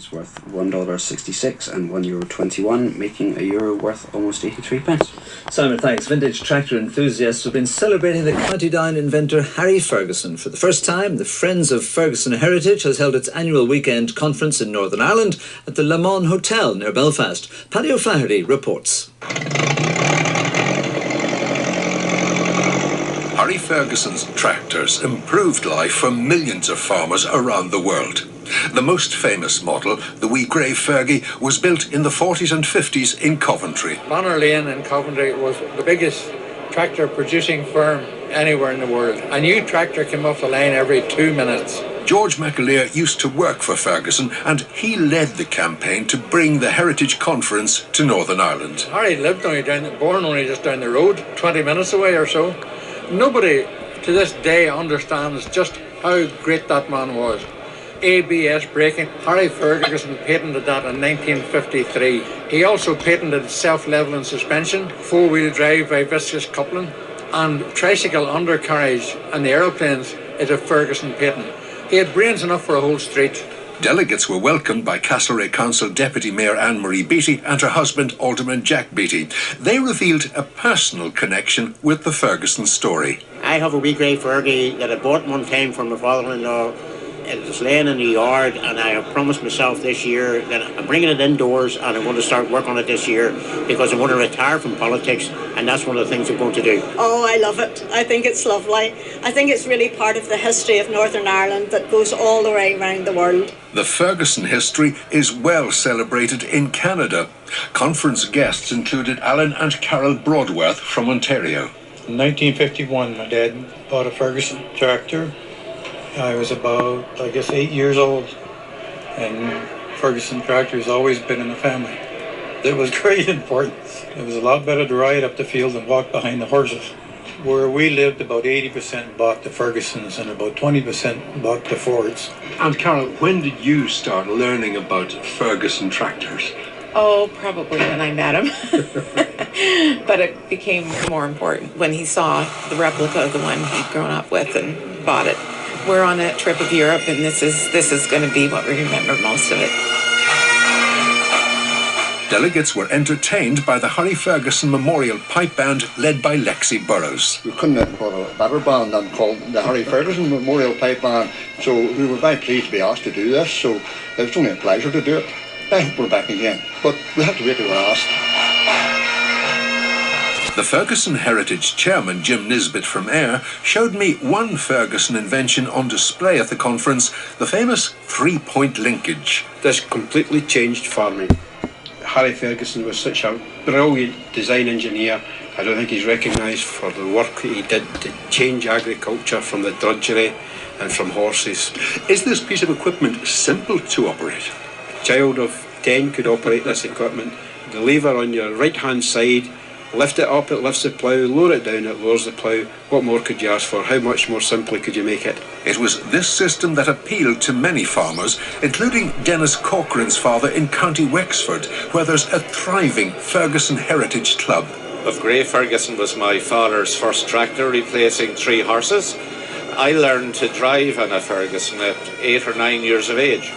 It's worth $1.66 and €1.21, making a euro worth almost 83 pence. Simon, thanks. Vintage tractor enthusiasts have been celebrating the County Down inventor Harry Ferguson. For the first time, the Friends of Ferguson Heritage has held its annual weekend conference in Northern Ireland at the Le Mans Hotel near Belfast. Paddy O'Flaherty reports. Harry Ferguson's tractors improved life for millions of farmers around the world. The most famous model, the wee grey Fergie, was built in the 40s and 50s in Coventry. Manor Lane in Coventry was the biggest tractor producing firm anywhere in the world. A new tractor came off the line every 2 minutes. George McAleer used to work for Ferguson, and he led the campaign to bring the Heritage Conference to Northern Ireland. Harry lived born only just down the road, 20 minutes away or so. Nobody to this day understands just how great that man was. ABS braking. Harry Ferguson patented that in 1953. He also patented self-leveling suspension, four-wheel drive by viscous coupling, and tricycle undercarriage and the aeroplanes is a Ferguson patent. He had brains enough for a whole street. Delegates were welcomed by Castlereagh Council Deputy Mayor Anne-Marie Beattie and her husband Alderman Jack Beattie. They revealed a personal connection with the Ferguson story. I have a wee grey Fergie that I bought one time from my father-in-law. It was laying in the yard, and I have promised myself this year that I'm bringing it indoors and I'm going to start work on it this year because I want to retire from politics, and that's one of the things I'm going to do. Oh, I love it. I think it's lovely. I think it's really part of the history of Northern Ireland that goes all the way around the world. The Ferguson history is well celebrated in Canada. Conference guests included Alan and Carol Broadworth from Ontario. In 1951, my dad bought a Ferguson tractor. I was about, 8 years old, and Ferguson tractor has always been in the family. It was great importance. It was a lot better to ride up the field than walk behind the horses. Where we lived, about 80% bought the Fergusons and about 20% bought the Fords. And Carol, when did you start learning about Ferguson tractors? Oh, probably when I met him. But it became more important when he saw the replica of the one he'd grown up with and bought it. We're on a trip of Europe, and this is going to be what we remember most of it. Delegates were entertained by the Harry Ferguson Memorial Pipe Band led by Lexi Burrows. We couldn't have got a better band than called the Harry Ferguson Memorial Pipe Band, so we were very pleased to be asked to do this, so it was only a pleasure to do it. I hope we're back again, but we have to wait till we're asked. The Ferguson Heritage Chairman, Jim Nisbet from Ayr, showed me one Ferguson invention on display at the conference, the famous three-point linkage. This completely changed farming. Harry Ferguson was such a brilliant design engineer. I don't think he's recognised for the work he did to change agriculture from the drudgery and from horses. Is this piece of equipment simple to operate? A child of 10 could operate this equipment. The lever on your right-hand side, lift it up, it lifts the plough, lower it down, it lowers the plough. What more could you ask for? How much more simply could you make it? It was this system that appealed to many farmers, including Dennis Corcoran's father in County Wexford, where there's a thriving Ferguson Heritage Club. The Grey Ferguson was my father's first tractor, replacing 3 horses. I learned to drive on a Ferguson at 8 or 9 years of age,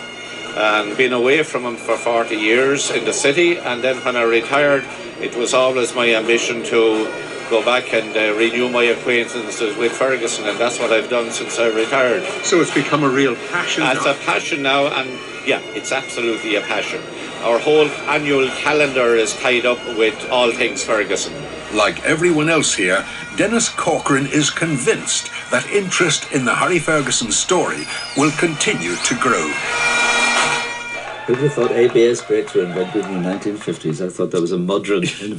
and been away from him for 40 years in the city, and then when I retired, it was always my ambition to go back and renew my acquaintances with Ferguson, and that's what I've done since I retired. So it's become a real passion now? It's a passion now, and yeah, it's absolutely a passion. Our whole annual calendar is tied up with all things Ferguson. Like everyone else here, Dennis Corcoran is convinced that interest in the Harry Ferguson story will continue to grow. Who would have thought ABS brakes were invented in the 1950s? I thought that was a modern invention.